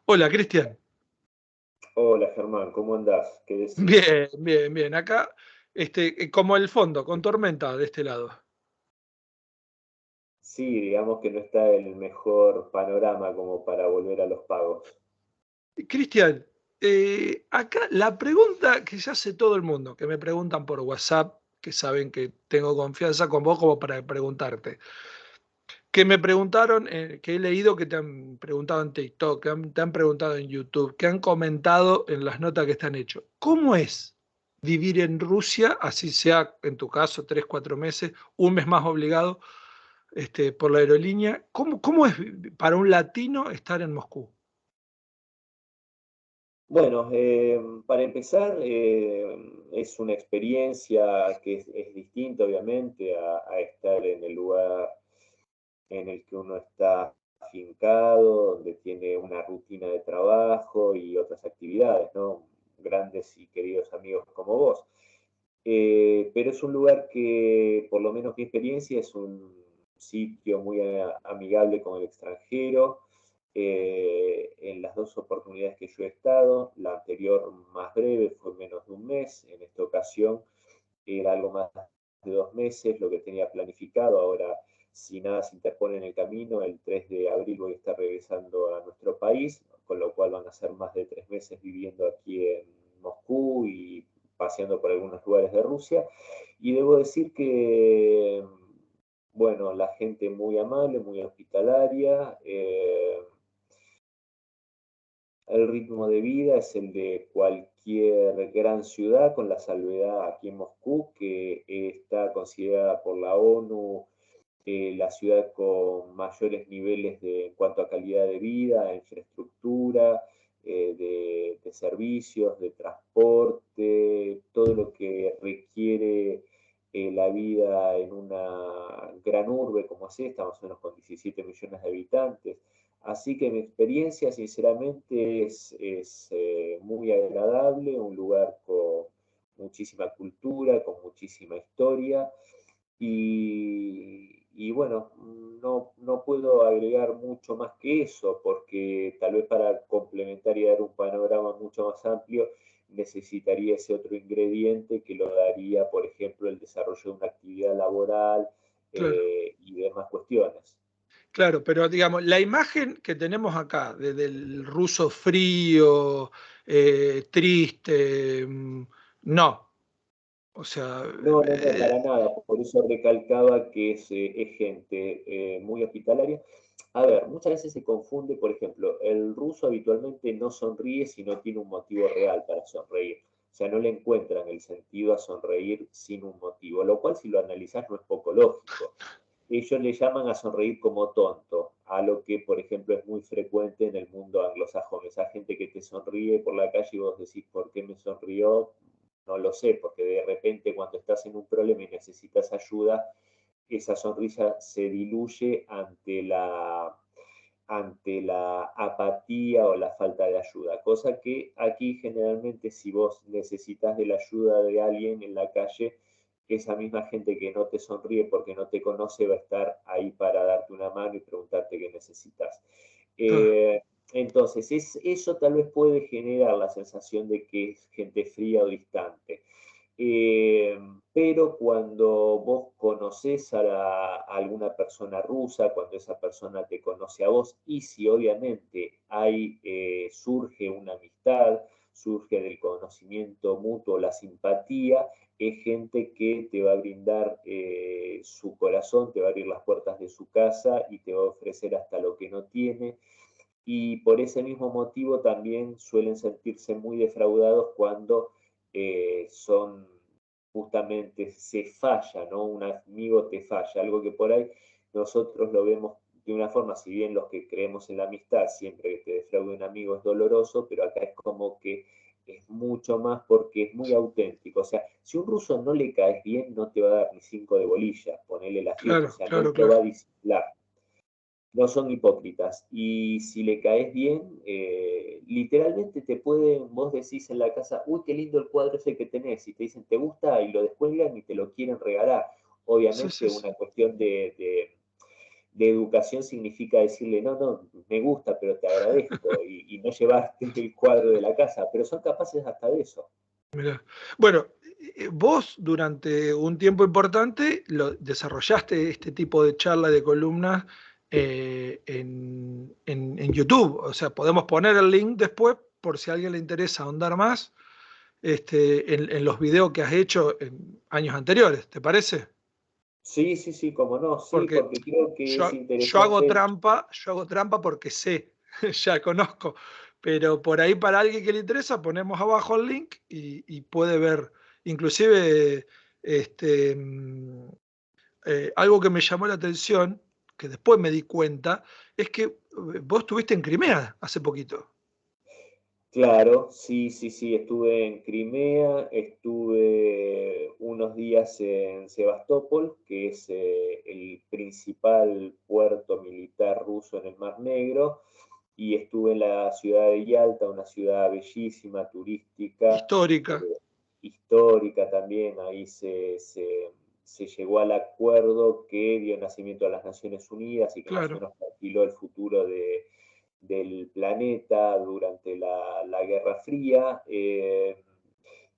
Hola, Cristian. Hola Germán, ¿cómo andás? ¿Qué decís? Bien, bien, bien. Acá, como el fondo, con tormenta de este lado. Sí, digamos que no está el mejor panorama como para volver a los pagos. Cristian, acá la pregunta que se hace todo el mundo, que me preguntan por WhatsApp, que saben que tengo confianza con vos como para preguntarte, que me preguntaron, que he leído que te han preguntado en TikTok, te han preguntado en YouTube, que han comentado en las notas que están hechas. ¿Cómo es vivir en Rusia, así sea en tu caso 3, 4 meses, un mes más obligado? Por la aerolínea. ¿Cómo es para un latino estar en Moscú? Bueno, para empezar, es una experiencia que es distinta, obviamente, a estar en el lugar en el que uno está afincado, donde tiene una rutina de trabajo y otras actividades, ¿no? Grandes y queridos amigos como vos. Pero es un lugar que, por lo menos mi experiencia, es un sitio muy amigable con el extranjero. En las dos oportunidades que yo he estado, la anterior más breve fue menos de un mes, en esta ocasión era algo más de 2 meses lo que tenía planificado. Ahora, si nada se interpone en el camino, el 3 de abril voy a estar regresando a nuestro país, con lo cual van a ser más de 3 meses viviendo aquí en Moscú y paseando por algunos lugares de Rusia. Y debo decir que, bueno, la gente muy amable, muy hospitalaria. El ritmo de vida es el de cualquier gran ciudad, con la salvedad aquí en Moscú, que está considerada por la ONU la ciudad con mayores niveles en cuanto a calidad de vida, infraestructura, de servicios, de transporte, todo lo que requiere la vida en una gran urbe como es esta, más o menos con 17 millones de habitantes. Así que mi experiencia, sinceramente, es muy agradable, un lugar con muchísima cultura, con muchísima historia. Y bueno, no puedo agregar mucho más que eso, porque tal vez para complementar y dar un panorama mucho más amplio, necesitaría ese otro ingrediente que lo daría, por ejemplo, el desarrollo de una actividad laboral Claro, y demás cuestiones. claro, pero digamos, la imagen que tenemos acá, del ruso frío, triste, no. O sea, No, no, no, para nada. Por eso recalcaba que es gente muy hospitalaria. A ver, muchas veces se confunde, por ejemplo, el ruso habitualmente no sonríe si no tiene un motivo real para sonreír. O sea, no le encuentran el sentido a sonreír sin un motivo, lo cual si lo analizás no es poco lógico. Ellos le llaman a sonreír como tonto, a lo que, por ejemplo, es muy frecuente en el mundo anglosajón. Esa gente que te sonríe por la calle y vos decís, ¿por qué me sonrió? No lo sé, porque de repente cuando estás en un problema y necesitas ayuda, esa sonrisa se diluye ante la apatía o la falta de ayuda. Cosa que aquí generalmente si vos necesitas de la ayuda de alguien en la calle, esa misma gente que no te sonríe porque no te conoce va a estar ahí para darte una mano y preguntarte qué necesitas. claro, Entonces, eso tal vez puede generar la sensación de que es gente fría o distante. Eh, pero cuando vos conoces a alguna persona rusa, cuando esa persona te conoce a vos, y si obviamente surge una amistad, surge del conocimiento mutuo, la simpatía, es gente que te va a brindar su corazón, te va a abrir las puertas de su casa y te va a ofrecer hasta lo que no tiene. Y por ese mismo motivo también suelen sentirse muy defraudados cuando son justamente, se falla, ¿no? Un amigo te falla, algo que por ahí nosotros lo vemos de una forma, si bien los que creemos en la amistad, siempre que te defraude un amigo es doloroso, pero acá es como que es mucho más porque es muy auténtico. O sea, si un ruso no le caes bien, no te va a dar ni cinco de bolilla, ponerle la fiesta, o claro, sea, no claro, lo va claro. a disimular, no son hipócritas. Y si le caes bien, literalmente te pueden, vos decís en la casa, uy, qué lindo el cuadro ese que tenés, y te dicen, ¿te gusta? Y lo descuelgan y te lo quieren regalar. Sí, sí, Obviamente sí. una cuestión de educación significa decirle, no, no, me gusta, pero te agradezco, y no llevarte el cuadro de la casa, pero son capaces hasta de eso. Mirá. Bueno, vos durante un tiempo importante desarrollaste este tipo de charla, de columnas en YouTube. O sea, podemos poner el link después por si a alguien le interesa ahondar más en los videos que has hecho en años anteriores, ¿te parece? Sí, sí, sí, como no, sí, Porque porque creo que es interesante. yo hago trampa porque sé, ya conozco, pero por ahí para alguien que le interesa ponemos abajo el link y puede ver, inclusive este, algo que me llamó la atención, que después me di cuenta, es que vos estuviste en Crimea hace poquito. Claro, sí, sí, sí, estuve en Crimea, estuve unos días en Sebastopol, que es el principal puerto militar ruso en el Mar Negro, y estuve en la ciudad de Yalta, una ciudad bellísima, turística, Histórica, histórica también. Ahí se llegó al acuerdo que dio nacimiento a las Naciones Unidas y que más o claro. menos perfiló el futuro del planeta durante la Guerra Fría.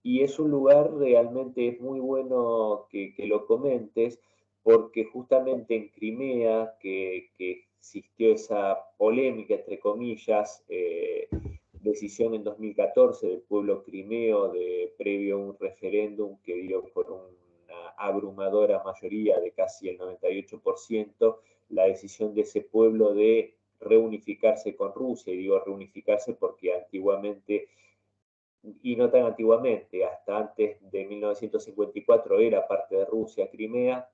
Y es un lugar realmente, es muy bueno que lo comentes, porque justamente en Crimea, que existió esa polémica, entre comillas, decisión en 2014 del pueblo crimeo, previo a un referéndum que dio por una abrumadora mayoría de casi el 98%, la decisión de ese pueblo de reunificarse con Rusia. Y digo reunificarse porque antiguamente, y no tan antiguamente, hasta antes de 1954 era parte de Rusia, Crimea,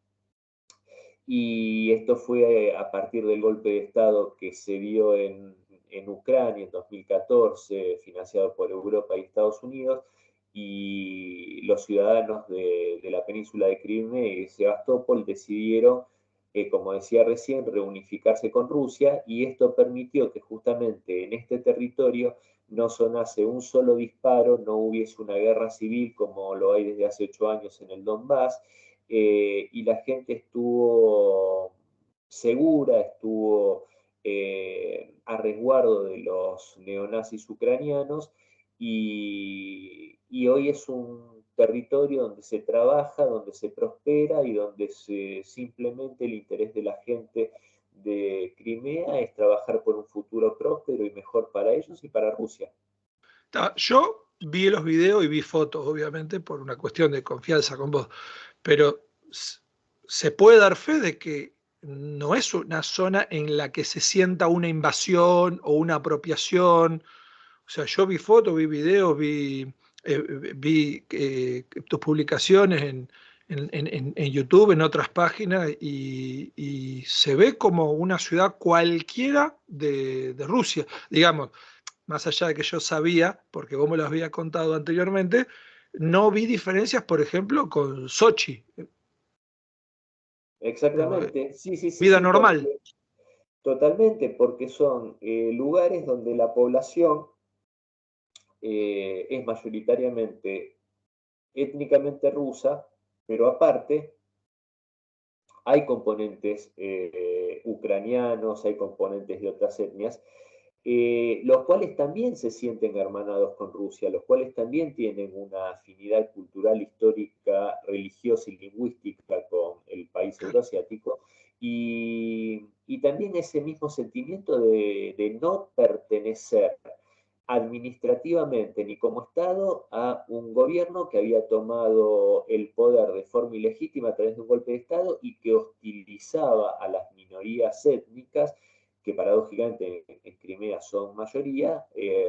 y esto fue a partir del golpe de Estado que se dio en Ucrania en 2014, financiado por Europa y Estados Unidos, y los ciudadanos de la península de Crimea y Sebastopol decidieron, como decía recién, reunificarse con Rusia, y esto permitió que justamente en este territorio no sonase un solo disparo, no hubiese una guerra civil como lo hay desde hace 8 años en el Donbass, y la gente estuvo segura, estuvo a resguardo de los neonazis ucranianos, y hoy es un territorio donde se trabaja, donde se prospera y donde simplemente el interés de la gente de Crimea es trabajar por un futuro próspero y mejor para ellos y para Rusia. Yo vi los videos y vi fotos, obviamente, por una cuestión de confianza con vos, pero se puede dar fe de que no es una zona en la que se sienta una invasión o una apropiación. O sea, yo vi fotos, vi videos, vi tus publicaciones en YouTube, en otras páginas, y se ve como una ciudad cualquiera de Rusia. Digamos, más allá de que yo sabía, porque vos me lo habías contado anteriormente, no vi diferencias, por ejemplo, con Sochi. No, Exactamente, sí, sí, sí, vida sí, normal, porque totalmente, porque son lugares donde la población es mayoritariamente étnicamente rusa, pero aparte hay componentes ucranianos, hay componentes de otras etnias, los cuales también se sienten hermanados con Rusia, los cuales también tienen una afinidad cultural, histórica, religiosa y lingüística con el país claro. euroasiático, y también ese mismo sentimiento de no pertenecer administrativamente ni como Estado a un gobierno que había tomado el poder de forma ilegítima a través de un golpe de Estado y que hostilizaba a las minorías étnicas, que paradójicamente en Crimea son mayoría,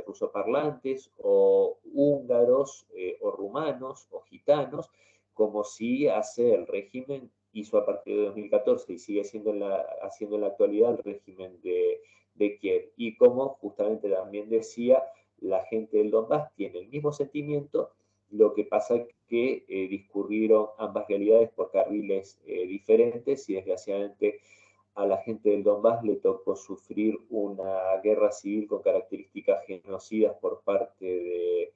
rusoparlantes o húngaros o rumanos o gitanos, como si hace el régimen, hizo a partir de 2014 y sigue haciendo en la actualidad el régimen de Kiev. Y como justamente también decía, la gente del Donbass tiene el mismo sentimiento, lo que pasa es que discurrieron ambas realidades por carriles diferentes, y desgraciadamente a la gente del Donbass le tocó sufrir una guerra civil con características genocidas por parte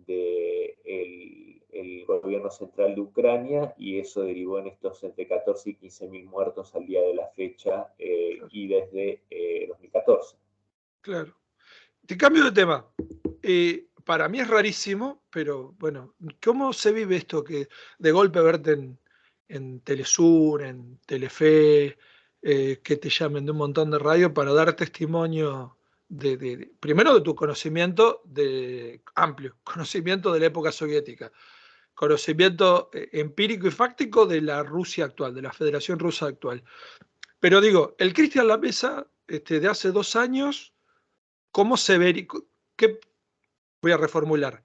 el gobierno central de Ucrania, y eso derivó en estos entre 14 y 15 mil muertos al día de la fecha, Claro, y desde 2014. claro. Te cambio de tema. Para mí es rarísimo, pero bueno, ¿cómo se vive esto que de golpe verte en Telesur, en Telefe, que te llamen de un montón de radio para dar testimonio primero de tu conocimiento amplio, conocimiento de la época soviética, conocimiento empírico y fáctico de la Rusia actual, de la Federación Rusa actual? Pero digo, el Cristian La Mesa de hace 2 años, ¿cómo se ve? ¿Qué, voy a reformular.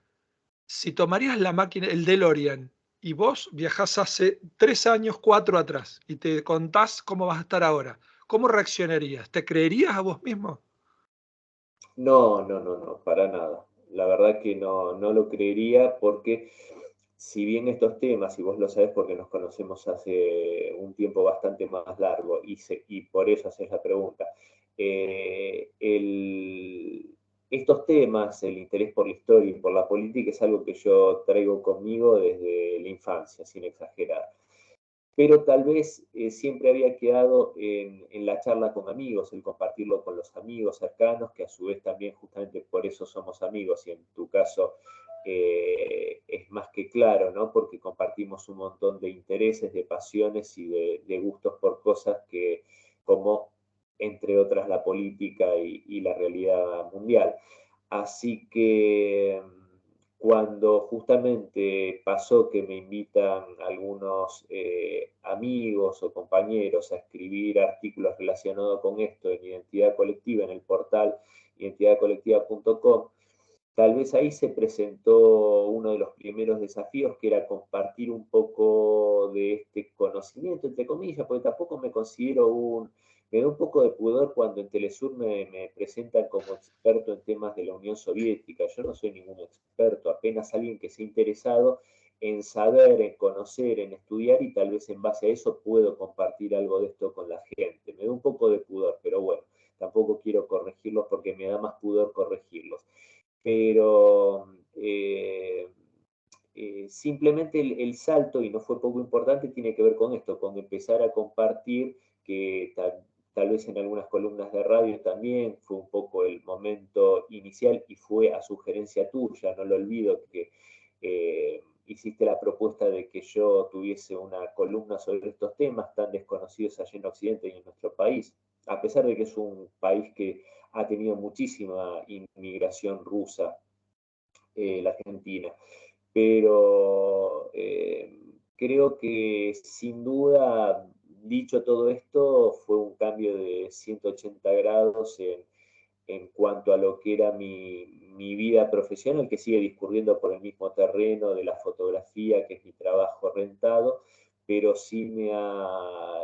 Si tomarías la máquina, el DeLorean, y vos viajás hace 3 años, 4 atrás, y te contás cómo vas a estar ahora, ¿cómo reaccionarías? ¿Te creerías a vos mismo? No, no, no, no, para nada. La verdad que no, no lo creería porque si bien estos temas, y vos lo sabés porque nos conocemos hace un tiempo bastante más largo y por eso haces la pregunta, eh, el- estos temas, el interés por la historia y por la política es algo que yo traigo conmigo desde la infancia, sin exagerar, pero tal vez siempre había quedado en la charla con amigos, el compartirlo con los amigos cercanos, que a su vez también justamente por eso somos amigos, y en tu caso es más que claro, ¿no? Porque compartimos un montón de intereses, de pasiones y de gustos por cosas que, como entre otras la política y la realidad mundial. Así que cuando justamente pasó que me invitan algunos amigos o compañeros a escribir artículos relacionados con esto en identidad colectiva en el portal identidadcolectiva.com, tal vez ahí se presentó uno de los primeros desafíos, que era compartir un poco de este conocimiento, entre comillas, porque tampoco me considero me da un poco de pudor cuando en Telesur me presentan como experto en temas de la Unión Soviética. Yo no soy ningún experto, apenas alguien que se ha interesado en saber, en conocer, en estudiar, y tal vez en base a eso puedo compartir algo de esto con la gente. Me da un poco de pudor, pero bueno, tampoco quiero corregirlos porque me da más pudor corregirlos. Pero simplemente el salto, y no fue poco importante, tiene que ver con esto, con empezar a compartir, que tal vez en algunas columnas de radio también fue un poco el momento inicial, y fue a sugerencia tuya, no lo olvido, que hiciste la propuesta de que yo tuviese una columna sobre estos temas tan desconocidos allá en Occidente y en nuestro país, a pesar de que es un país que ha tenido muchísima inmigración rusa, la Argentina. Pero creo que sin duda, dicho todo esto, fue un cambio de 180 grados en cuanto a lo que era mi vida profesional, que sigue discurriendo por el mismo terreno de la fotografía, que es mi trabajo rentado, pero sí me ha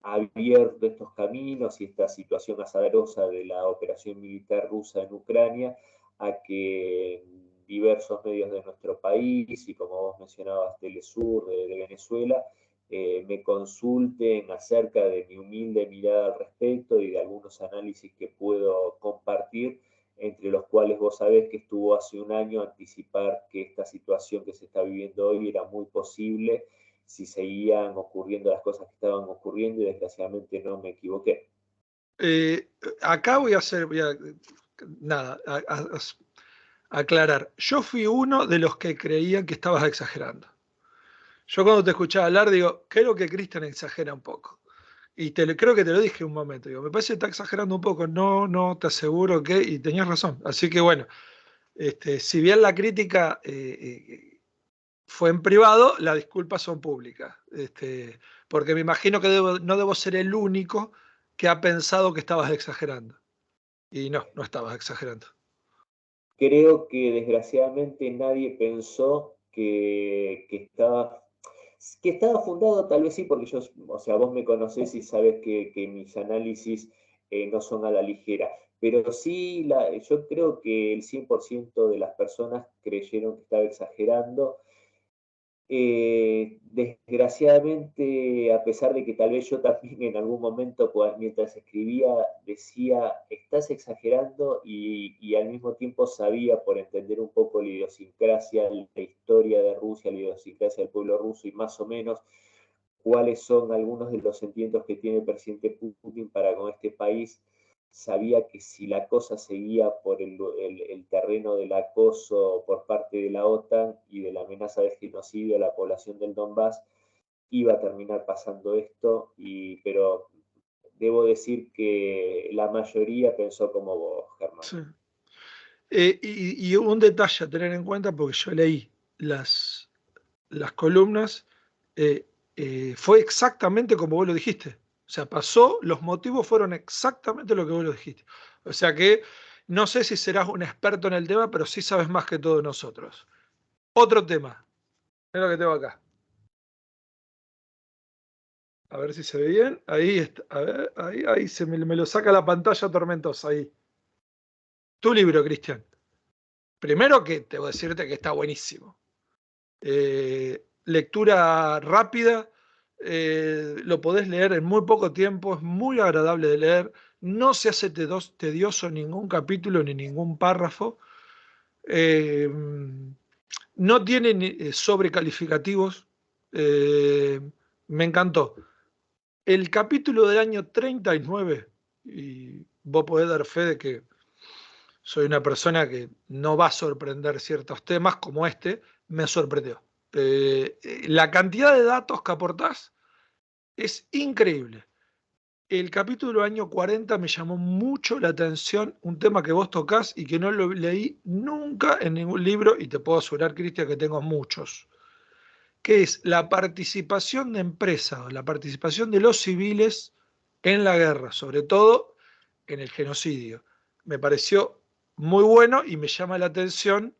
abierto estos caminos y esta situación azarosa de la operación militar rusa en Ucrania, a que diversos medios de nuestro país, y como vos mencionabas, Telesur de Venezuela, me consulten acerca de mi humilde mirada al respecto y de algunos análisis que puedo compartir, entre los cuales vos sabés que estuvo hace un año anticipar que esta situación que se está viviendo hoy era muy posible si seguían ocurriendo las cosas que estaban ocurriendo, y desgraciadamente no me equivoqué. Eh, Acá nada, aclarar. Yo fui uno de los que creían que estabas exagerando. Yo cuando te escuchaba hablar digo, creo que Cristian exagera un poco. Y creo que te lo dije un momento, digo, me parece que está exagerando un poco, no, no te aseguro que, y tenías razón. Así que bueno, si bien la crítica fue en privado, las disculpas son públicas. Porque me imagino que no debo ser el único que ha pensado que estabas exagerando. Y no, no estabas exagerando. Creo que desgraciadamente nadie pensó que estaba fundado, tal vez sí, porque yo, o sea, vos me conocés y sabes que mis análisis no son a la ligera, pero sí, yo creo que el 100% de las personas creyeron que estaba exagerando. Desgraciadamente, a pesar de que tal vez yo también en algún momento, mientras escribía, decía, estás exagerando, y al mismo tiempo sabía, por entender un poco la idiosincrasia, la historia de Rusia, la idiosincrasia del pueblo ruso y más o menos cuáles son algunos de los sentimientos que tiene el presidente Putin para con este país, sabía que si la cosa seguía por el terreno del acoso por parte de la OTAN y de la amenaza de genocidio a la población del Donbass, iba a terminar pasando esto, pero debo decir que la mayoría pensó como vos, Germán. Sí. Y un detalle a tener en cuenta, porque yo leí las columnas, eh, fue exactamente como vos lo dijiste. O sea, pasó, los motivos fueron exactamente lo que vos lo dijiste. O sea que no sé si serás un experto en el tema, pero sí sabes más que todos nosotros. Otro tema, es lo que tengo acá. A ver si se ve bien. Ahí está. A ver, ahí se me lo saca la pantalla tormentosa. Ahí. Tu libro, Cristian. Primero que te voy a decirte que está buenísimo. Lectura rápida, lo podés leer en muy poco tiempo, es muy agradable de leer, no se hace tedioso ningún capítulo ni ningún párrafo, eh, no tiene sobrecalificativos, eh, me encantó. El capítulo del año 39, y vos podés dar fe de que soy una persona que no va a sorprender ciertos temas como este, me sorprendió. La cantidad de datos que aportás es increíble. El capítulo año 40 me llamó mucho la atención, un tema que vos tocás y que no lo leí nunca en ningún libro, y te puedo asegurar, Cristian, que tengo muchos, que es la participación de empresas, la participación de los civiles en la guerra, sobre todo en el genocidio. Me pareció muy bueno y me llama la atención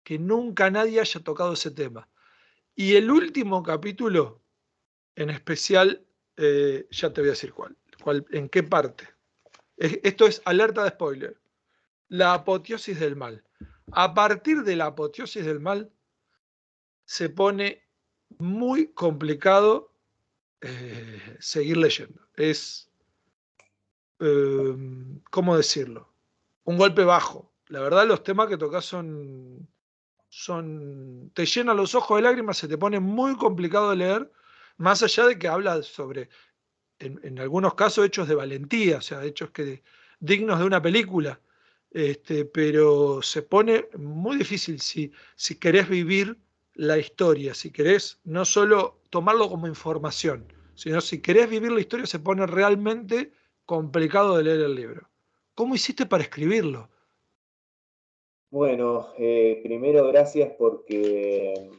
que nunca nadie haya tocado ese tema. Y el último capítulo, en especial, ya te voy a decir en qué parte. Esto es alerta de spoiler. La apoteosis del mal. A partir de la apoteosis del mal, se pone muy complicado seguir leyendo. Es, ¿cómo decirlo? Un golpe bajo. La verdad, los temas que tocas te llenan los ojos de lágrimas, se te pone muy complicado de leer, más allá de que habla sobre, en algunos casos, hechos de valentía, o sea, hechos dignos de una película, pero se pone muy difícil si querés vivir la historia, si querés no solo tomarlo como información, sino si querés vivir la historia, se pone realmente complicado de leer el libro. ¿Cómo hiciste para escribirlo? Bueno, primero gracias porque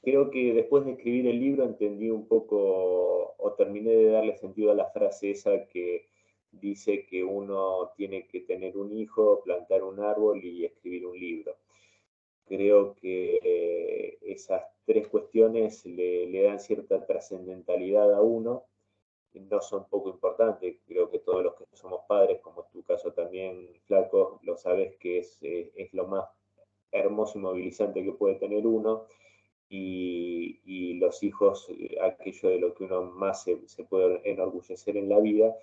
creo que después de escribir el libro entendí un poco o terminé de darle sentido a la frase esa que dice que uno tiene que tener un hijo, plantar un árbol y escribir un libro. Creo que esas tres cuestiones le dan cierta trascendentalidad a uno, no son poco importantes. Creo que todos los que somos padres, como es tu caso también, Flaco, lo sabes que es lo más hermoso y movilizante que puede tener uno, y los hijos, aquello de lo que uno más se puede enorgullecer en la vida.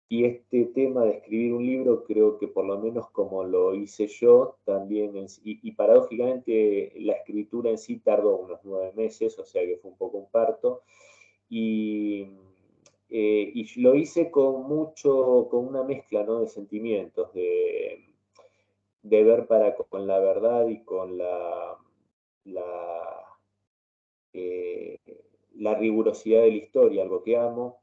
Y este tema de escribir un libro, creo que por lo menos como lo hice yo, también, y paradójicamente la escritura en sí tardó unos 9 meses, o sea que fue un poco un parto, y, y lo hice con una mezcla, ¿no?, de sentimientos, de ver con la verdad y con la, eh, la rigurosidad de la historia, algo que amo,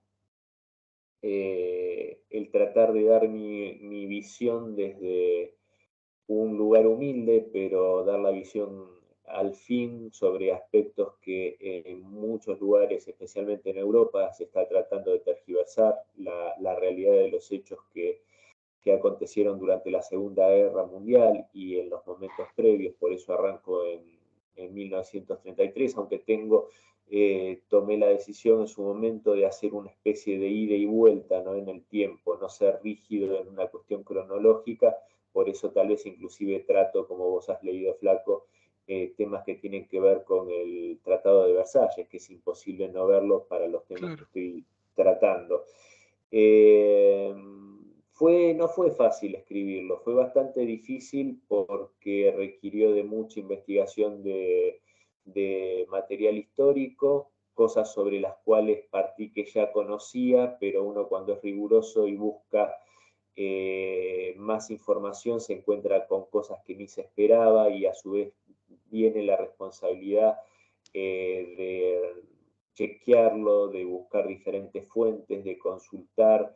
el tratar de dar mi visión desde un lugar humilde, pero dar la visión al fin sobre aspectos que en muchos lugares, especialmente en Europa, se está tratando de tergiversar la realidad de los hechos que acontecieron durante la Segunda Guerra Mundial y en los momentos previos. Por eso arranco en 1933, aunque tomé la decisión en su momento de hacer una especie de ida y vuelta, ¿no?, en el tiempo, no ser rígido en una cuestión cronológica. Por eso tal vez inclusive trato, como vos has leído, Flaco, temas que tienen que ver con el Tratado de Versalles, que es imposible no verlo para los temas que claro, estoy tratando. No fue fácil escribirlo, fue bastante difícil porque requirió de mucha investigación de material histórico, cosas sobre las cuales partí que ya conocía, pero uno cuando es riguroso y busca más información se encuentra con cosas que ni se esperaba y a su vez viene la responsabilidad de chequearlo, de buscar diferentes fuentes, de consultar,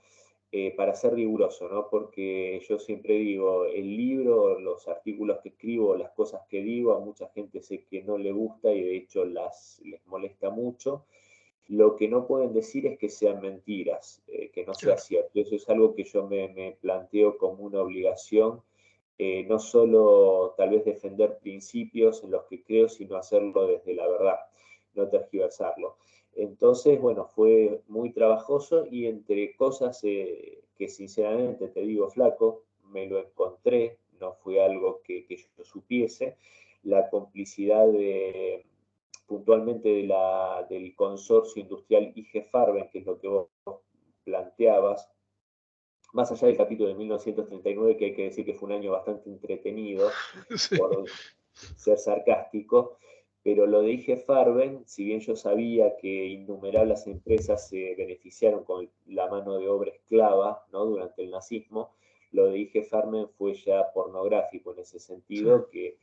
para ser riguroso, ¿no? Porque yo siempre digo, el libro, los artículos que escribo, las cosas que digo, a mucha gente sé que no le gusta y de hecho les molesta mucho. Lo que no pueden decir es que sean mentiras, que no sea claro. cierto. Eso es algo que yo me planteo como una obligación, no solo tal vez defender principios en los que creo, sino hacerlo desde la verdad, no tergiversarlo. Entonces, bueno, fue muy trabajoso y entre cosas que sinceramente te digo, flaco, me lo encontré, no fue algo que yo supiese, la complicidad puntualmente del consorcio industrial IG Farben, que es lo que vos planteabas, más allá del capítulo de 1939, que hay que decir que fue un año bastante entretenido, Sí, por ser sarcástico, pero lo de IG Farben, si bien yo sabía que innumerables empresas se beneficiaron con la mano de obra esclava, ¿no? Durante el nazismo, lo de IG Farben fue ya pornográfico en ese sí. sentido, que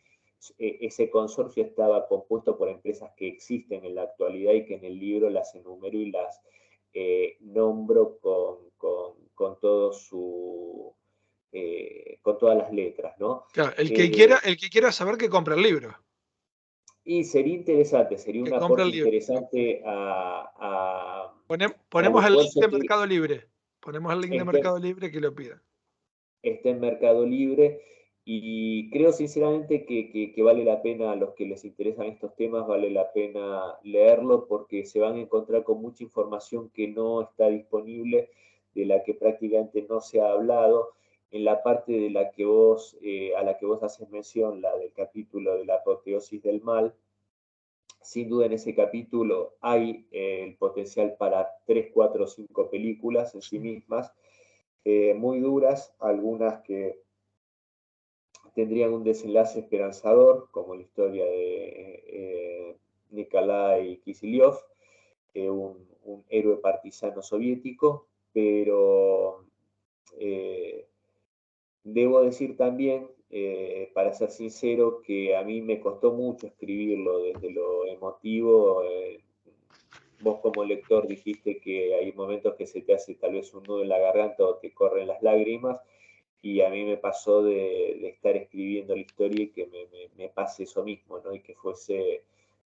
ese consorcio estaba compuesto por empresas que existen en la actualidad y que en el libro las enumero y las nombro con todo con todas las letras, ¿no? Claro, Eh, el que quiera saber que compre el libro, y sería interesante, sería un que compre el aporte libro. interesante al Ponemos el link esfuerzo de que Mercado Libre. Ponemos el link de esté, Mercado Libre que lo pida. está en Mercado Libre y creo sinceramente que vale la pena, a los que les interesan estos temas, vale la pena leerlo porque se van a encontrar con mucha información que no está disponible, de la que prácticamente no se ha hablado. En la parte de la que a la que vos haces mención, la del capítulo de la apoteosis del mal, sin duda en ese capítulo hay el potencial para 3, 4, 5 películas en sí Sí, mismas, muy duras, algunas que tendrían un desenlace esperanzador, como la historia de Nikolai Kisilyov, un héroe partisano soviético, pero eh, debo decir también, para ser sincero, que a mí me costó mucho escribirlo desde lo emotivo. Vos como lector dijiste que hay momentos que se te hace tal vez un nudo en la garganta o te corren las lágrimas, y a mí me pasó de estar escribiendo la historia y que me pase eso mismo, ¿no? Y que fuese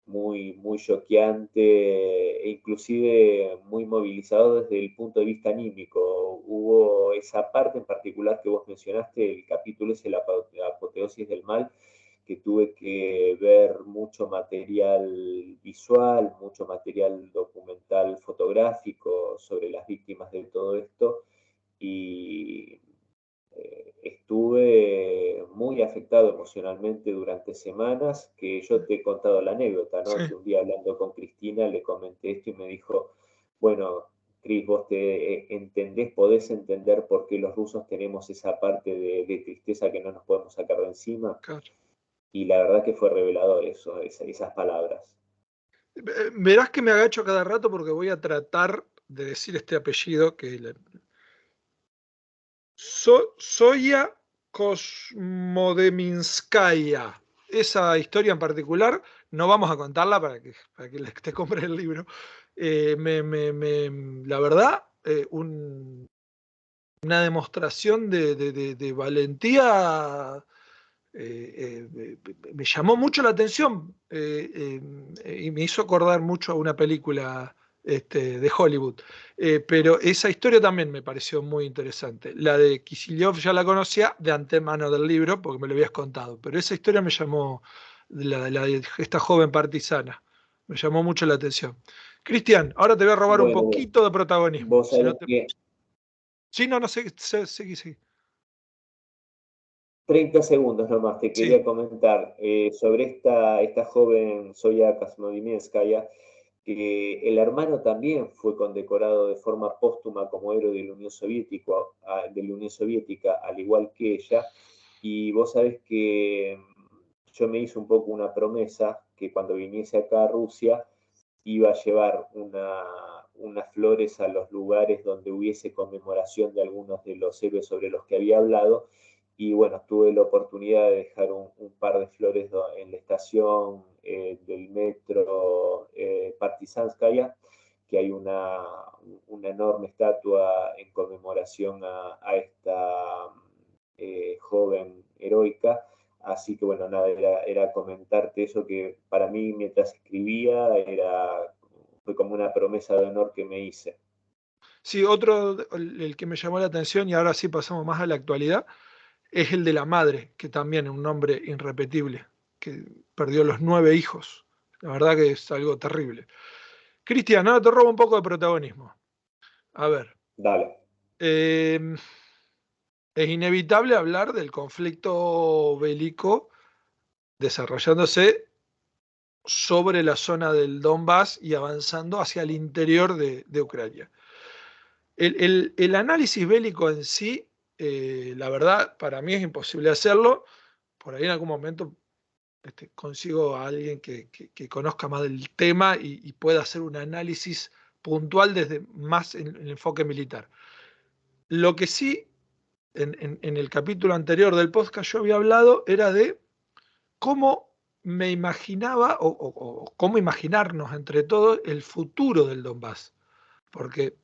muy choqueante e inclusive muy movilizado desde el punto de vista anímico. Hubo esa parte en particular que vos mencionaste, el capítulo es la apoteosis del mal, que tuve que ver mucho material visual, mucho material documental fotográfico sobre las víctimas de todo esto, y estuve muy afectado emocionalmente durante semanas, que yo te he contado la anécdota, sí, ¿no? Que un día hablando con Cristina le comenté esto y me dijo, bueno, Cris, vos te entendés, podés entender por qué los rusos tenemos esa parte de tristeza que no nos podemos sacar de encima. claro. Y la verdad que fue revelador eso, esas palabras. Verás que me agacho cada rato porque voy a tratar de decir este apellido Soya Kosmodeminskaya. Esa historia en particular, no vamos a contarla para que te compres el libro. La verdad, una demostración de valentía. Me llamó mucho la atención y me hizo acordar mucho a una película de Hollywood. Pero esa historia también me pareció muy interesante. La de Kicillof ya la conocía de antemano del libro porque me lo habías contado, pero esa historia me llamó, la de esta joven partisana, me llamó mucho la atención. Cristian, ahora te voy a robar un Bueno, poquito de protagonismo. vos Si no sabés te... que Sí, no, no sé, seguí, seguí. 30 segundos nomás, te Sí, quería comentar sobre esta joven Zoya Krasnodinemskaya, que el hermano también fue condecorado de forma póstuma como héroe de la Unión Soviética, al igual que ella, y vos sabés que yo me hice un poco una promesa que cuando viniese acá a Rusia iba a llevar unas flores a los lugares donde hubiese conmemoración de algunos de los héroes sobre los que había hablado. Y bueno, tuve la oportunidad de dejar un par de flores en la estación del metro Partizanskaya, que hay una enorme estatua en conmemoración a esta joven heroica. Así que bueno, nada, era comentarte eso que para mí mientras escribía fue como una promesa de honor que me hice. sí, otro, el que me llamó la atención y ahora sí pasamos más a la actualidad, es el de la madre, que también es un nombre irrepetible, que perdió los 9 hijos. La verdad que es algo terrible. Cristian, ahora te robo un poco de protagonismo. A ver, Dale. eh, es inevitable hablar del conflicto bélico desarrollándose sobre la zona del Donbass y avanzando hacia el interior de Ucrania. El análisis bélico en sí, la verdad, para mí es imposible hacerlo. Por ahí en algún momento consigo a alguien que conozca más del tema y pueda hacer un análisis puntual desde más en el enfoque militar. Lo que sí, en el capítulo anterior del podcast yo había hablado era de cómo me imaginaba o cómo imaginarnos entre todos el futuro del Donbass. Porque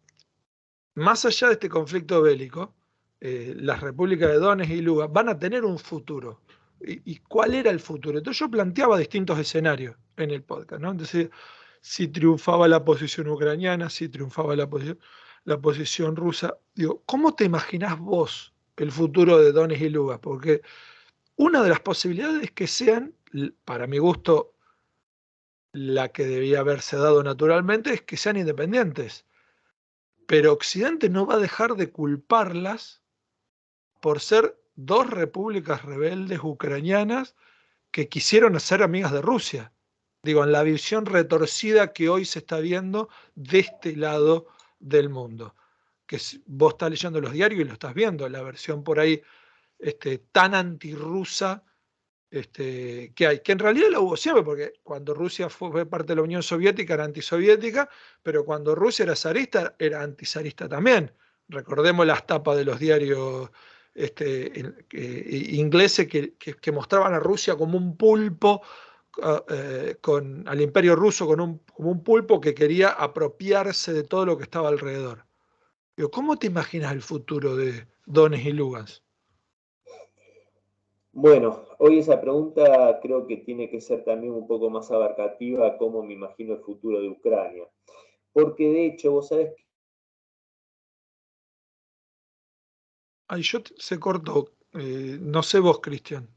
más allá de este conflicto bélico, las repúblicas de Donetsk y Lugansk van a tener un futuro. ¿Y cuál era el futuro? Entonces yo planteaba distintos escenarios en el podcast, ¿no? Entonces, si triunfaba la posición ucraniana, si triunfaba la posición rusa, digo, ¿cómo te imaginás vos el futuro de Donetsk y Lugansk? Porque una de las posibilidades es que sean, para mi gusto, la que debía haberse dado naturalmente, es que sean independientes. Pero Occidente no va a dejar de culparlas por ser dos repúblicas rebeldes ucranianas que quisieron ser amigas de Rusia. Digo, en la visión retorcida que hoy se está viendo de este lado del mundo. Que vos estás leyendo los diarios y lo estás viendo, la versión por ahí tan antirrusa que hay, que en realidad la hubo siempre, porque cuando Rusia fue parte de la Unión Soviética era antisoviética, pero cuando Rusia era zarista era antizarista también. Recordemos las tapas de los diarios ingleses que mostraban a Rusia como un pulpo, al imperio ruso como un pulpo que quería apropiarse de todo lo que estaba alrededor. Digo, ¿cómo te imaginas el futuro de Donetsk y Lugansk? Bueno, hoy esa pregunta creo que tiene que ser también un poco más abarcativa a cómo me imagino el futuro de Ucrania. Porque de hecho, vos sabés que Ay, se cortó. No sé vos, Cristian.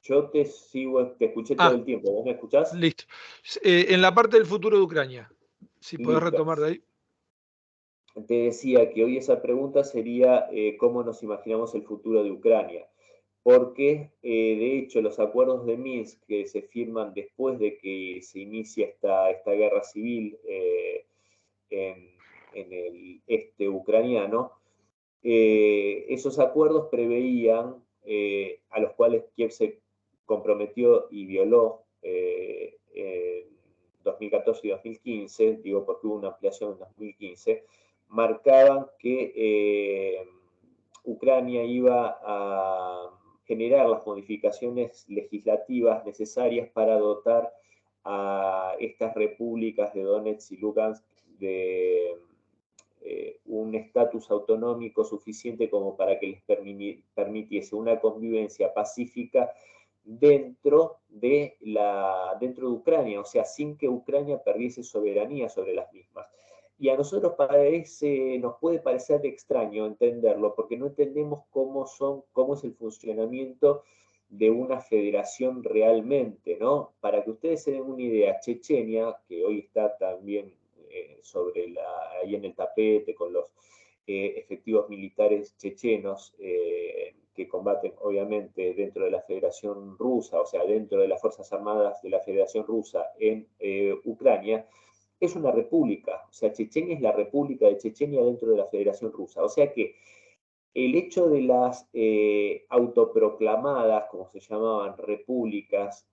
yo te sigo, te escuché todo Ah, el tiempo. ¿Vos me escuchás? listo. En la parte del futuro de Ucrania, si podés Listo. retomar de ahí. Te decía que hoy esa pregunta sería cómo nos imaginamos el futuro de Ucrania. Porque de hecho los acuerdos de Minsk que se firman después de que se inicia esta guerra civil en, en el este ucraniano, esos acuerdos preveían, a los cuales Kiev se comprometió y violó en 2014 y 2015, digo porque hubo una ampliación en 2015, marcaban que Ucrania iba a generar las modificaciones legislativas necesarias para dotar a estas repúblicas de Donetsk y Lugansk de un estatus autonómico suficiente como para que les permitiese una convivencia pacífica dentro de Ucrania, o sea, sin que Ucrania perdiese soberanía sobre las mismas. Y a nosotros nos puede parecer extraño entenderlo, porque no entendemos cómo es el funcionamiento de una federación realmente, ¿no? Para que ustedes se den una idea, Chechenia, que hoy está también ahí en el tapete con los efectivos militares chechenos que combaten obviamente dentro de la Federación Rusa, o sea, dentro de las Fuerzas Armadas de la Federación Rusa en Ucrania, es una república. O sea, Chechenia es la República de Chechenia dentro de la Federación Rusa. O sea que el hecho de las autoproclamadas, como se llamaban, repúblicas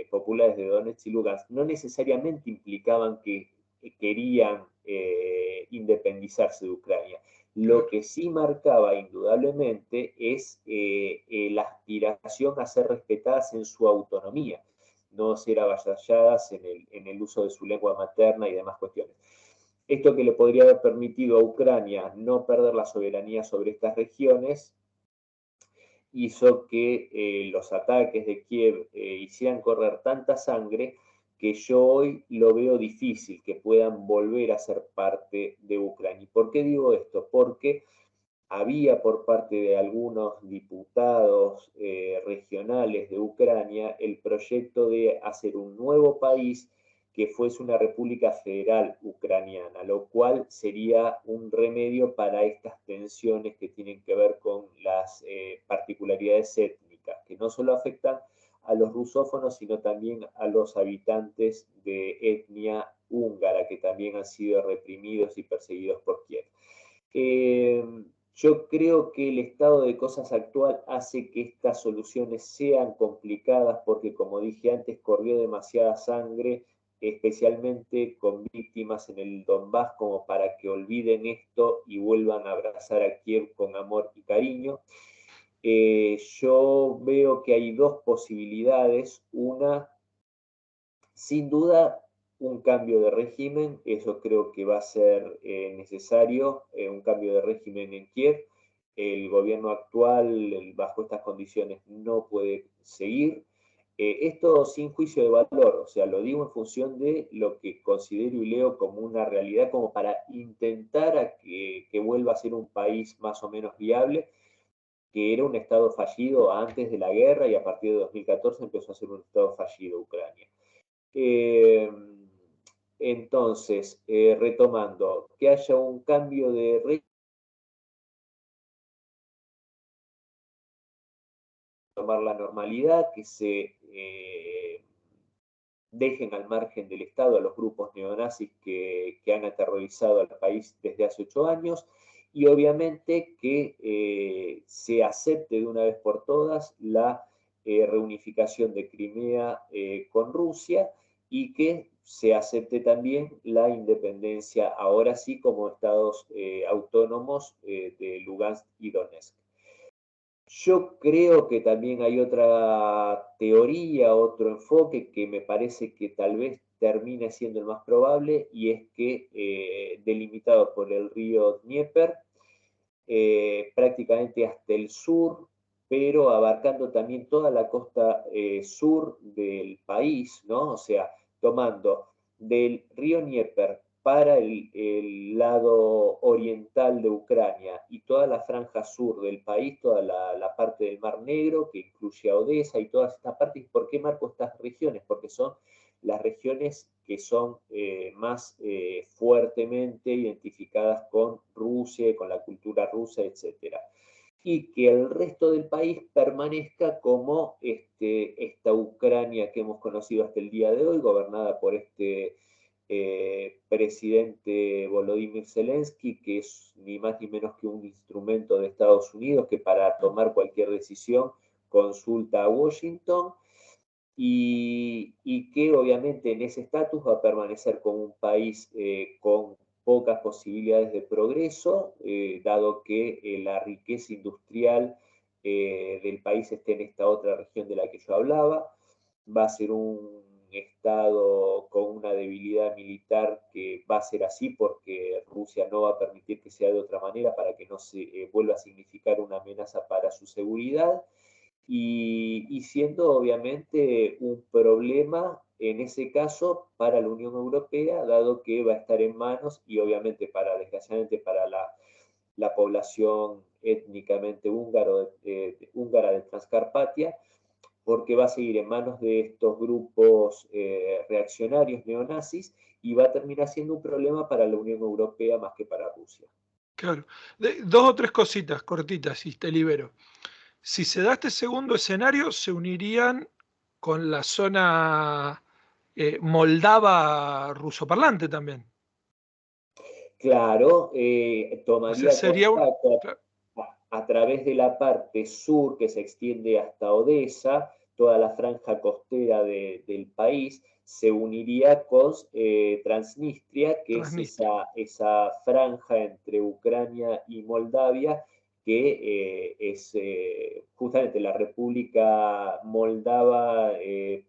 populares de Donetsk y Lugansk, no necesariamente implicaban que querían independizarse de Ucrania. Lo que sí marcaba indudablemente es la aspiración a ser respetadas en su autonomía, no ser avasalladas en el uso de su lengua materna y demás cuestiones. Esto que le podría haber permitido a Ucrania no perder la soberanía sobre estas regiones hizo que los ataques de Kiev hicieran correr tanta sangre que yo hoy lo veo difícil que puedan volver a ser parte de Ucrania. ¿Y por qué digo esto? Porque había por parte de algunos diputados regionales de Ucrania el proyecto de hacer un nuevo país que fuese una república federal ucraniana, lo cual sería un remedio para estas tensiones que tienen que ver con las particularidades étnicas, que no solo afectan a los rusófonos, sino también a los habitantes de etnia húngara, que también han sido reprimidos y perseguidos por Kiev. Yo creo que el estado de cosas actual hace que estas soluciones sean complicadas porque, como dije antes, corrió demasiada sangre, especialmente con víctimas en el Donbass, como para que olviden esto y vuelvan a abrazar a Kiev con amor y cariño. Yo veo que hay dos posibilidades. Una, sin duda, un cambio de régimen, eso creo que va a ser necesario, un cambio de régimen en Kiev. El gobierno actual, bajo estas condiciones, no puede seguir. Esto sin juicio de valor, o sea, lo digo en función de lo que considero y leo como una realidad, como para intentar a que vuelva a ser un país más o menos viable, que era un estado fallido antes de la guerra y a partir de 2014 empezó a ser un estado fallido Ucrania. Entonces, retomando, que haya un cambio de régimen, tomar la normalidad, que se dejen al margen del Estado a los grupos neonazis que han aterrorizado al país desde hace 8 años y obviamente que se acepte de una vez por todas la reunificación de Crimea con Rusia y que se acepte también la independencia, ahora sí, como estados autónomos de Lugansk y Donetsk. Yo creo que también hay otra teoría, otro enfoque que me parece que tal vez termine siendo el más probable y es que delimitado por el río Dnieper, prácticamente hasta el sur, pero abarcando también toda la costa sur del país, ¿no? O sea, tomando del río Dnieper para el lado oriental de Ucrania y toda la franja sur del país, toda la parte del Mar Negro, que incluye a Odessa y todas estas partes. ¿Por qué marco estas regiones? Porque son las regiones que son más fuertemente identificadas con Rusia, con la cultura rusa, etc. Y que el resto del país permanezca como esta Ucrania que hemos conocido hasta el día de hoy, gobernada por este presidente Volodymyr Zelensky, que es ni más ni menos que un instrumento de Estados Unidos que para tomar cualquier decisión consulta a Washington y que obviamente en ese estatus va a permanecer como un país con pocas posibilidades de progreso, dado que la riqueza industrial del país esté en esta otra región de la que yo hablaba. Va a ser un estado con una debilidad militar que va a ser así porque Rusia no va a permitir que sea de otra manera para que no se vuelva a significar una amenaza para su seguridad y siendo obviamente un problema en ese caso para la Unión Europea, dado que va a estar en manos y obviamente desgraciadamente para la población étnicamente húngara de Transcarpatia, porque va a seguir en manos de estos grupos reaccionarios neonazis y va a terminar siendo un problema para la Unión Europea más que para Rusia. Claro. Dos o tres cositas cortitas y te libero. Si se da este segundo escenario, se unirían con la zona moldava rusoparlante también. Claro, O sea, tomaría sería un... contacto claro, a través de la parte sur que se extiende hasta Odessa, toda la franja costera del país, se uniría con Transnistria, que es Transnistria. esa franja entre Ucrania y Moldavia, que es justamente la República Moldava de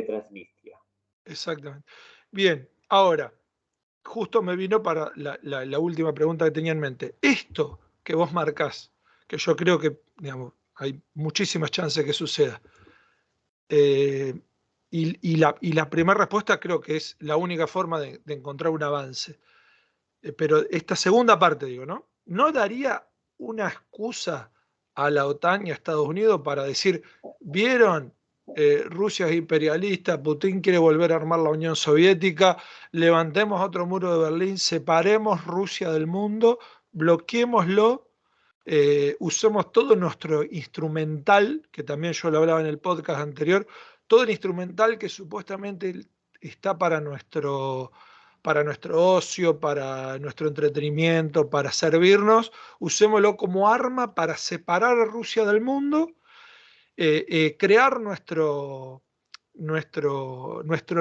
Transnistria. Exactamente. Bien, ahora, justo me vino para la última pregunta que tenía en mente. Esto que vos marcás, que yo creo que, digamos, hay muchísimas chances que suceda. eh, y la primera respuesta creo que es la única forma de encontrar un avance. Pero esta segunda parte, digo, ¿no? ¿No daría una excusa a la OTAN y a Estados Unidos para decir, vieron, Rusia es imperialista, Putin quiere volver a armar la Unión Soviética, levantemos otro muro de Berlín, separemos Rusia del mundo, bloqueémoslo, usemos todo nuestro instrumental, que también yo lo hablaba en el podcast anterior, todo el instrumental que supuestamente está para nuestro ocio, para nuestro entretenimiento, para servirnos, usémoslo como arma para separar a Rusia del mundo, crear nuestro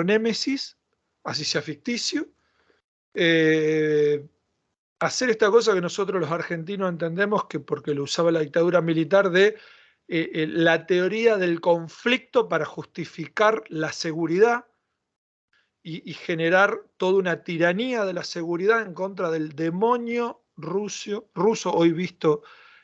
némesis, así sea ficticio, eh, hacer esta cosa que nosotros los argentinos entendemos que porque lo usaba la dictadura militar de la teoría del conflicto para justificar la seguridad y generar toda una tiranía de la seguridad en contra del demonio ruso hoy visto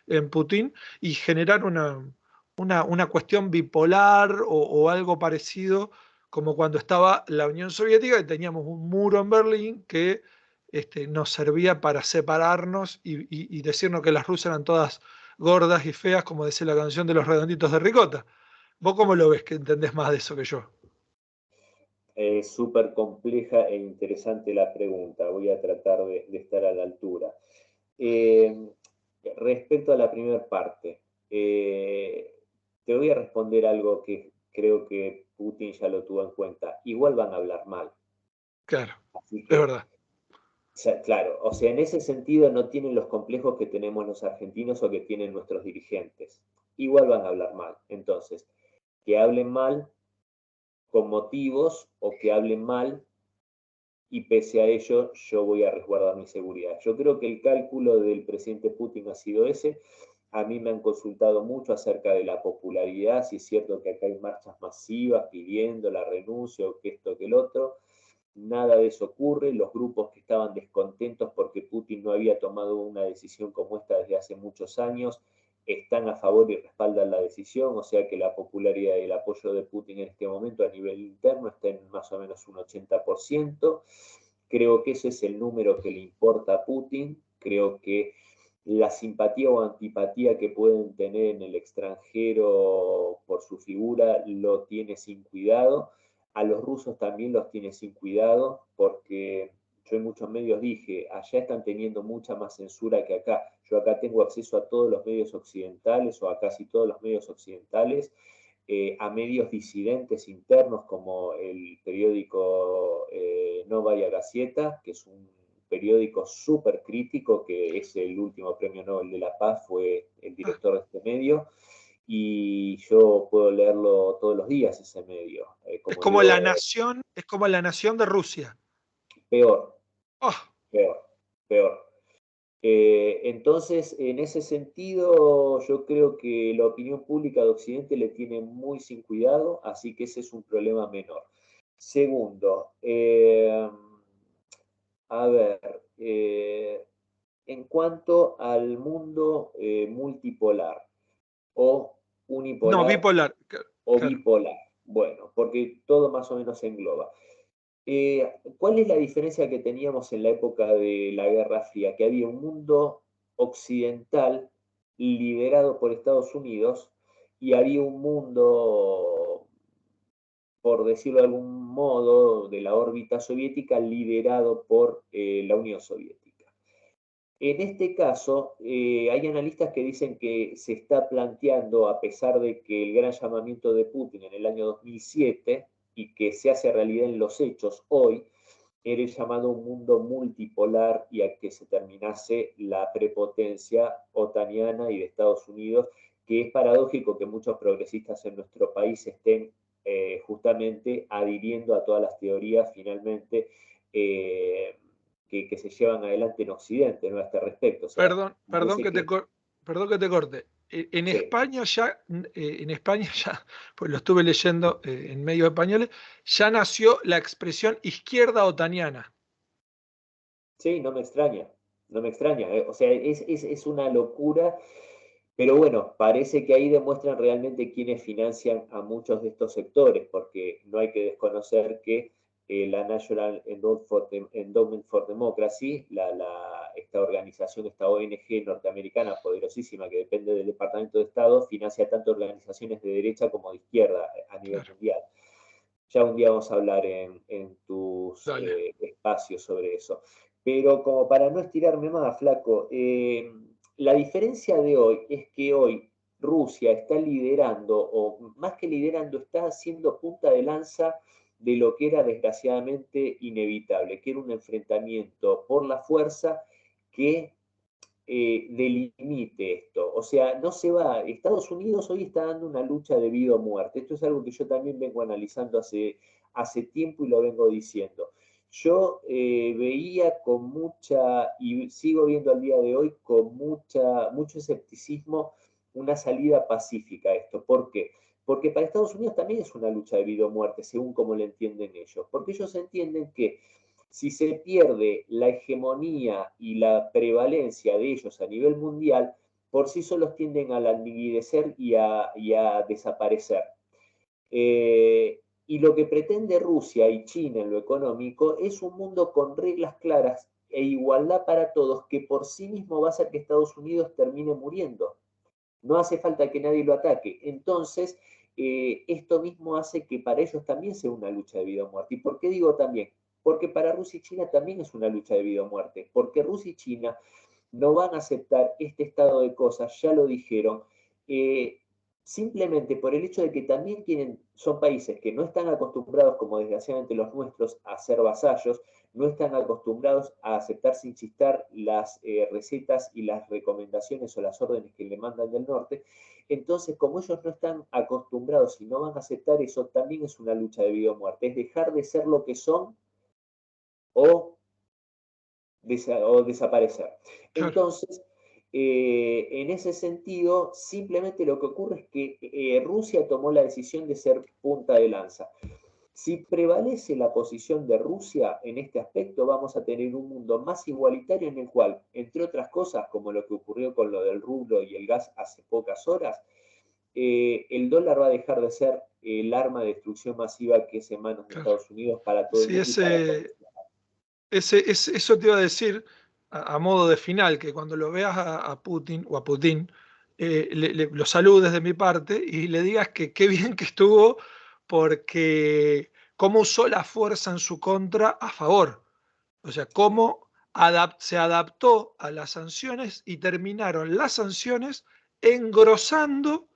en Putin y generar una cuestión bipolar o algo parecido como cuando estaba la Unión Soviética y teníamos un muro en Berlín que nos servía para separarnos y decirnos que las rusas eran todas gordas y feas, como decía la canción de los redonditos de Ricota. ¿Vos cómo lo ves que entendés más de eso que yo? Súper compleja e interesante la pregunta. Voy a tratar de estar a la altura. Eh, Respecto a la primera parte, eh, te voy a responder algo que creo que Putin ya lo tuvo en cuenta. Igual van a hablar mal. Claro, Así es que, verdad. claro, o sea, en ese sentido no tienen los complejos que tenemos los argentinos o que tienen nuestros dirigentes. Igual van a hablar mal. Entonces, que hablen mal con motivos o que hablen mal y pese a ello yo voy a resguardar mi seguridad. Yo creo que el cálculo del presidente Putin ha sido ese. A mí me han consultado mucho acerca de la popularidad, si es cierto que acá hay marchas masivas pidiendo la renuncia o que esto, que el otro. Nada de eso ocurre. Los grupos que estaban descontentos porque Putin no había tomado una decisión como esta desde hace muchos años están a favor y respaldan la decisión, o sea que la popularidad y el apoyo de Putin en este momento a nivel interno está en más o menos un 80%. Creo que ese es el número que le importa a Putin. Creo que la simpatía o antipatía que pueden tener en el extranjero por su figura lo tiene sin cuidado. A los rusos también los tiene sin cuidado porque yo en muchos medios dije, allá están teniendo mucha más censura que acá. Yo acá tengo acceso a todos los medios occidentales o a casi todos los medios occidentales, a medios disidentes internos como el periódico Novaya Gazeta, que es un periódico súper crítico, que es el último premio Nobel de la Paz, fue el Ah, director de este medio, y yo puedo leerlo todos los días ese medio. es Como como la digo, nación, es como la nación de Rusia. peor, Oh, peor, peor. Entonces, en ese sentido, yo creo que la opinión pública de Occidente le tiene muy sin cuidado, así que ese es un problema menor. Segundo, a ver, en cuanto al mundo multipolar o no, unipolar bipolar. o Claro. bipolar, bueno, porque todo más o menos se engloba. ¿Cuál es la diferencia que teníamos en la época de la Guerra Fría? Que había un mundo occidental liderado por Estados Unidos y había un mundo, por decirlo de algún modo, de la órbita soviética liderado por la Unión Soviética. En este caso, hay analistas que dicen que se está planteando, a pesar de que el gran llamamiento de Putin en el año 2007 y que se hace realidad en los hechos hoy, era el llamado un mundo multipolar y a que se terminase la prepotencia otaniana y de Estados Unidos, que es paradójico que muchos progresistas en nuestro país estén justamente adhiriendo a todas las teorías finalmente que se llevan adelante en Occidente, ¿no? A este respecto. O sea, Perdón, parece que perdón que te corte. En sí, España ya, pues lo estuve leyendo en medios españoles, ya nació la expresión izquierda otaniana. sí, no me extraña, no me extraña. O sea, es una locura. Pero bueno, parece que ahí demuestran realmente quiénes financian a muchos de estos sectores, porque no hay que desconocer que la National Endowment for Democracy, esta organización, esta ONG norteamericana poderosísima que depende del Departamento de Estado, financia tanto organizaciones de derecha como de izquierda a nivel Claro, mundial. Ya un día vamos a hablar en tus dale. espacios sobre eso. Pero como para no estirarme más, flaco, la diferencia de hoy es que hoy Rusia está liderando, o más que liderando, está haciendo punta de lanza de lo que era desgraciadamente inevitable, que era un enfrentamiento por la fuerza que delimite esto. O sea, no se va. Estados Unidos hoy está dando una lucha de vida o muerte. Esto es algo que yo también vengo analizando hace tiempo y lo vengo diciendo. Yo veía con mucha, y sigo viendo al día de hoy, con mucho escepticismo una salida pacífica a esto. ¿Por qué? Porque para Estados Unidos también es una lucha de vida o muerte, según como lo entienden ellos. Porque ellos entienden que si se pierde la hegemonía y la prevalencia de ellos a nivel mundial, por sí solos tienden a languidecer y a desaparecer. Y lo que pretende Rusia y China en lo económico es un mundo con reglas claras e igualdad para todos que por sí mismo va a hacer que Estados Unidos termine muriendo. No hace falta que nadie lo ataque. Entonces, esto mismo hace que para ellos también sea una lucha de vida o muerte. ¿Y por qué digo también? Porque para Rusia y China también es una lucha de vida o muerte. Porque Rusia y China no van a aceptar este estado de cosas, ya lo dijeron, eh, simplemente por el hecho de que también son países que no están acostumbrados, como desgraciadamente los nuestros, a ser vasallos, no están acostumbrados a aceptar sin chistar las recetas y las recomendaciones o las órdenes que le mandan del norte. Entonces, como ellos no están acostumbrados y no van a aceptar eso, también es una lucha de vida o muerte. Es dejar de ser lo que son o o desaparecer. Claro, Entonces, en ese sentido, simplemente lo que ocurre es que Rusia tomó la decisión de ser punta de lanza. Si prevalece la posición de Rusia en este aspecto, vamos a tener un mundo más igualitario en el cual, entre otras cosas, como lo que ocurrió con lo del rublo y el gas hace pocas horas, el dólar va a dejar de ser el arma de destrucción masiva que es en manos de claro. Estados Unidos para todo el Sí, mundo y para todos. eso te iba a decir a modo de final, que cuando lo veas a Putin o a Putin, lo saludes de mi parte y le digas que qué bien que estuvo porque cómo usó la fuerza en su contra a favor. O sea, cómo se adaptó a las sanciones y terminaron las sanciones engrosando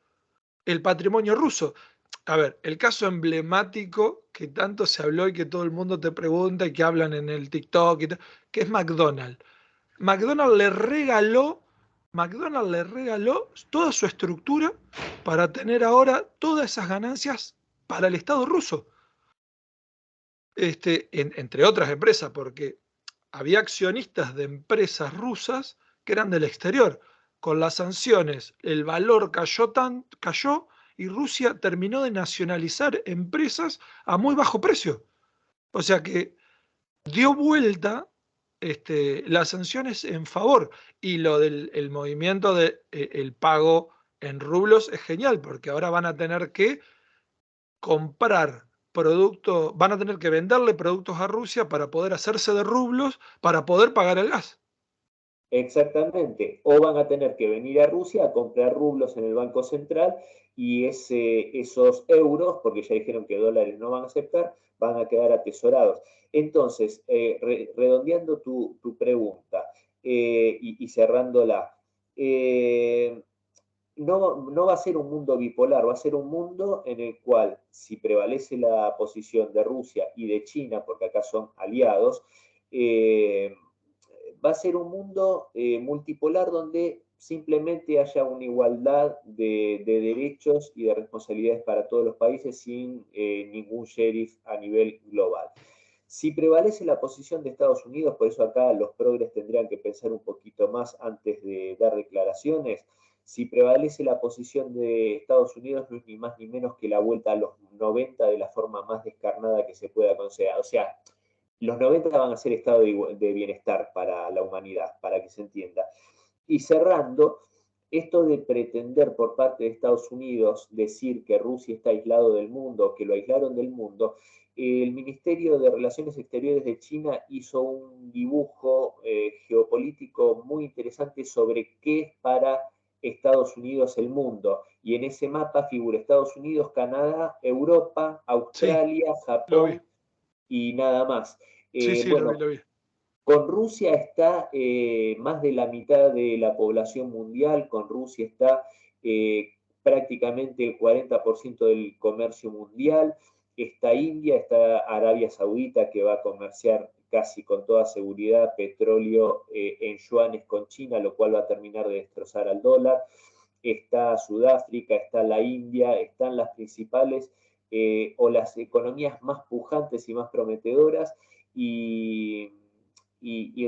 el patrimonio ruso. A ver, el caso emblemático que tanto se habló y que todo el mundo te pregunta y que hablan en el TikTok, que es McDonald's. McDonald's le regaló, McDonald's le regaló toda su estructura para tener ahora todas esas ganancias para el Estado ruso, entre otras empresas, porque había accionistas de empresas rusas que eran del exterior. Con las sanciones, el valor cayó y Rusia terminó de nacionalizar empresas a muy bajo precio. O sea que dio vuelta las sanciones en favor. Y lo del el movimiento del el pago en rublos es genial, porque ahora van a tener que comprar productos, van a tener que venderle productos a Rusia para poder hacerse de rublos, para poder pagar el gas. Exactamente. O van a tener que venir a Rusia a comprar rublos en el Banco Central y esos euros, porque ya dijeron que dólares no van a aceptar, van a quedar atesorados. Entonces, redondeando tu pregunta, y cerrándola. No va a ser un mundo bipolar, va a ser un mundo en el cual, si prevalece la posición de Rusia y de China, porque acá son aliados, va a ser un mundo multipolar donde simplemente haya una igualdad de derechos y de responsabilidades para todos los países sin ningún sheriff a nivel global. Si prevalece la posición de Estados Unidos, por eso acá los progres tendrían que pensar un poquito más antes de dar declaraciones. Si prevalece la posición de Estados Unidos, no es ni más ni menos que la vuelta a los 90 de la forma más descarnada que se pueda considerar. O sea, los 90 van a ser estado de bienestar para la humanidad, para que se entienda. Y cerrando, esto de pretender por parte de Estados Unidos decir que Rusia está aislado del mundo, que lo aislaron del mundo, el Ministerio de Relaciones Exteriores de China hizo un dibujo geopolítico muy interesante sobre qué es para Estados Unidos el mundo. Y en ese mapa figura Estados Unidos, Canadá, Europa, Sí, Australia, lo vi. Japón y nada más. Sí, sí, lo vi, Bueno, lo vi. con Rusia está más de la mitad de la población mundial, con Rusia está prácticamente el 40% del comercio mundial, está India, está Arabia Saudita que va a comerciar casi con toda seguridad petróleo en yuanes con China, lo cual va a terminar de destrozar al dólar, está Sudáfrica, está la India, están las principales o las economías más pujantes y más prometedoras y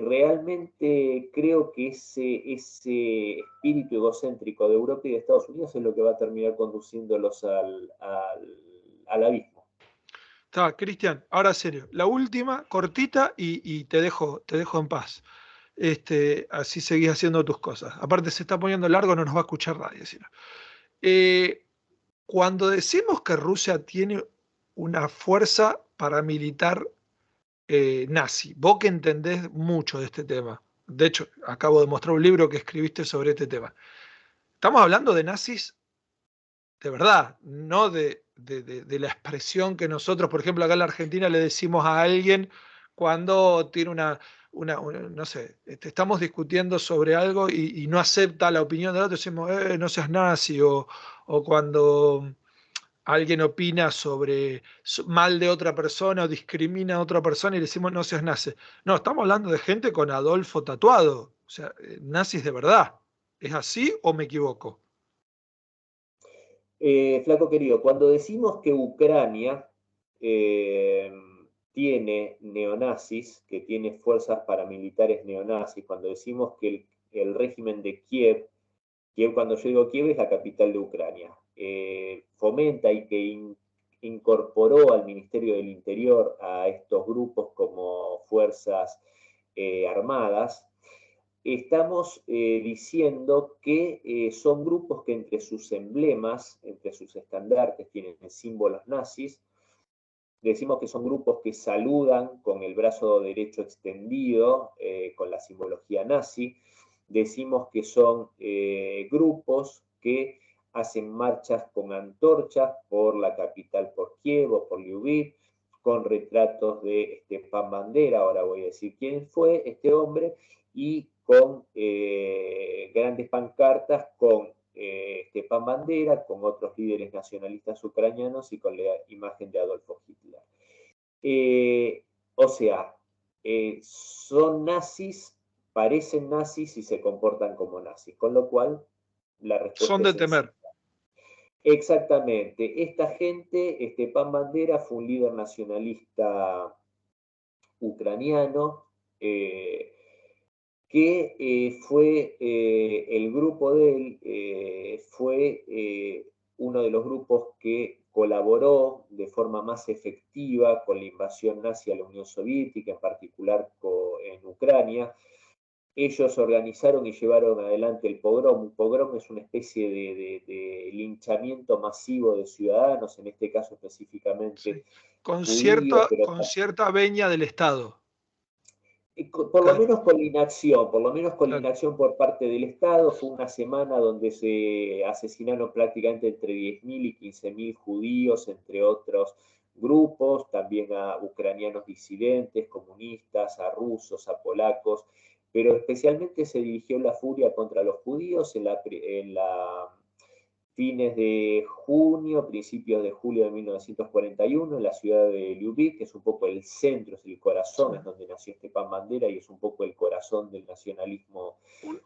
realmente creo que ese espíritu egocéntrico de Europa y de Estados Unidos es lo que va a terminar conduciéndolos al abismo. Está, Cristian, ahora serio. La última, cortita, y te dejo en paz. Así seguís haciendo tus cosas. Aparte, se está poniendo largo, no nos va a escuchar nadie. Si no. Eh, Cuando decimos que Rusia tiene una fuerza paramilitar nazi, vos que entendés mucho de este tema, de hecho, acabo de mostrar un libro que escribiste sobre este tema. Estamos hablando de nazis de verdad, no de la expresión que nosotros, por ejemplo, acá en la Argentina le decimos a alguien cuando tiene no sé, estamos discutiendo sobre algo y no acepta la opinión del otro, decimos, no seas nazi, o cuando alguien opina sobre mal de otra persona o discrimina a otra persona y le decimos, no seas nazi. No, estamos hablando de gente con Adolfo tatuado, o sea, nazis de verdad. ¿Es así o me equivoco? Flaco querido, cuando decimos que Ucrania eh, tiene neonazis, que tiene fuerzas paramilitares neonazis, cuando decimos que el régimen de Kiev, cuando yo digo Kiev es la capital de Ucrania, fomenta y que incorporó al Ministerio del Interior a estos grupos como fuerzas armadas, estamos diciendo que son grupos que entre sus emblemas, entre sus estandartes, tienen símbolos nazis. Decimos que son grupos que saludan con el brazo derecho extendido, con la simbología nazi. Decimos que son grupos que hacen marchas con antorchas por la capital, por Kiev o por Lviv, con retratos de Stepan Bandera, ahora voy a decir quién fue este hombre, y con grandes pancartas con Stepan Bandera, con otros líderes nacionalistas ucranianos y con la imagen de Adolfo Hitler. O sea, son nazis, parecen nazis y se comportan como nazis, con lo cual la Son respuesta es de sencilla. temer. Exactamente, esta gente, Stepan Bandera fue un líder nacionalista ucraniano, que fue el grupo de él, fue uno de los grupos que colaboró de forma más efectiva con la invasión nazi a la Unión Soviética, en particular en Ucrania. Ellos organizaron y llevaron adelante el pogrom. Un pogrom es una especie de linchamiento masivo de ciudadanos, en este caso específicamente Sí. judíos, pero Con cierta veña del Estado. por lo Claro, menos con la inacción, por lo menos con la claro. inacción por parte del Estado. Fue una semana donde se asesinaron prácticamente entre 10.000 y 15.000 judíos, entre otros grupos, también a ucranianos disidentes, comunistas, a rusos, a polacos. pero especialmente se dirigió la furia contra los judíos en fines de junio, principios de julio de 1941, en la ciudad de Lviv, que es un poco el centro, es el corazón, es donde nació Stepan Bandera y es un poco el corazón del nacionalismo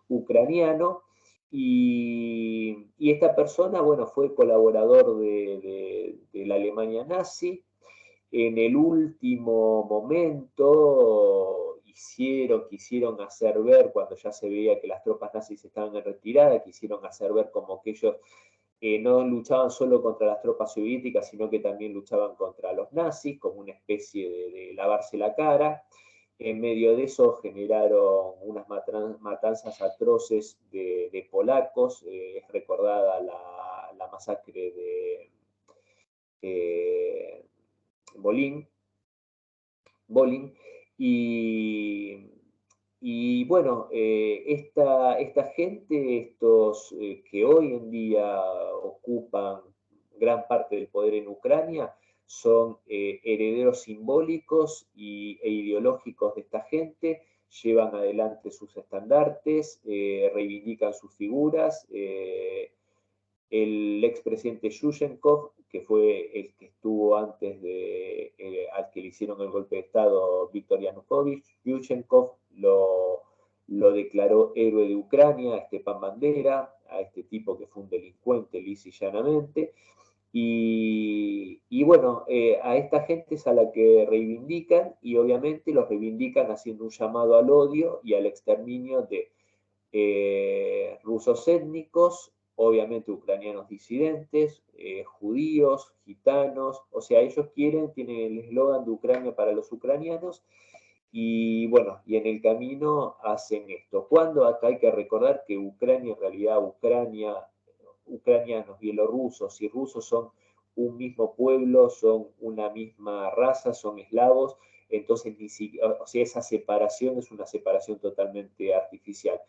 ucraniano. Y esta persona, bueno, fue colaborador de la Alemania nazi. En el último momento quisieron hacer ver, cuando ya se veía que las tropas nazis estaban en retirada, quisieron hacer ver como que ellos no luchaban solo contra las tropas soviéticas, sino que también luchaban contra los nazis, como una especie de lavarse la cara. En medio de eso generaron unas matanzas atroces de polacos. Es recordada la masacre de Bolín. Y, y bueno, esta gente, estos que hoy en día ocupan gran parte del poder en Ucrania, son herederos simbólicos e ideológicos de esta gente, llevan adelante sus estandartes, reivindican sus figuras. El expresidente Yushchenkov, que fue el que estuvo antes al que le hicieron el golpe de Estado Viktor Yanukovych, Yushchenkov lo declaró héroe de Ucrania, a Stepan Bandera, a este tipo que fue un delincuente lisa y llanamente. Y bueno, a esta gente es a la que reivindican, y obviamente los reivindican haciendo un llamado al odio y al exterminio de rusos étnicos, obviamente ucranianos disidentes, judíos, gitanos. O sea, ellos tienen el eslogan de Ucrania para los ucranianos, y bueno, y en el camino hacen esto. Cuando acá hay que recordar que Ucrania, en realidad, ucranianos, bielorrusos y rusos son un mismo pueblo, son una misma raza, son eslavos. Entonces, o sea, esa separación es una separación totalmente artificial.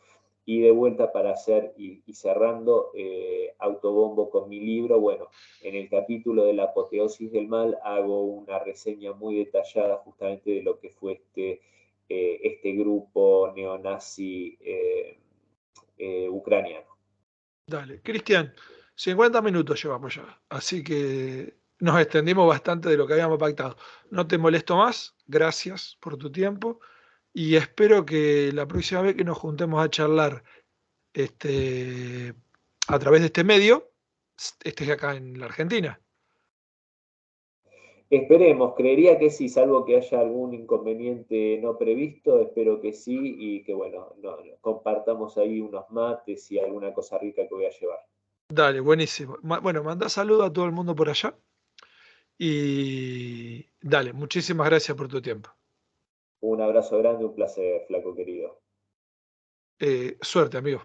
Y de vuelta para hacer y cerrando, autobombo con mi libro, bueno, en el capítulo de la apoteosis del mal hago una reseña muy detallada justamente de lo que fue este grupo neonazi ucraniano. Dale, Cristian, 50 minutos llevamos ya, así que nos extendimos bastante de lo que habíamos pactado. No te molesto más, gracias por tu tiempo y espero que la próxima vez que nos juntemos a charlar a través de este medio, estés acá en la Argentina. Esperemos, creería que sí, salvo que haya algún inconveniente no previsto, espero que sí, y que bueno, compartamos ahí unos mates y alguna cosa rica que voy a llevar. Dale, buenísimo. Bueno, manda saludo a todo el mundo por allá y dale, muchísimas gracias por tu tiempo. Un abrazo grande, un placer, flaco querido. Suerte, amigo.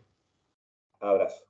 Abrazo.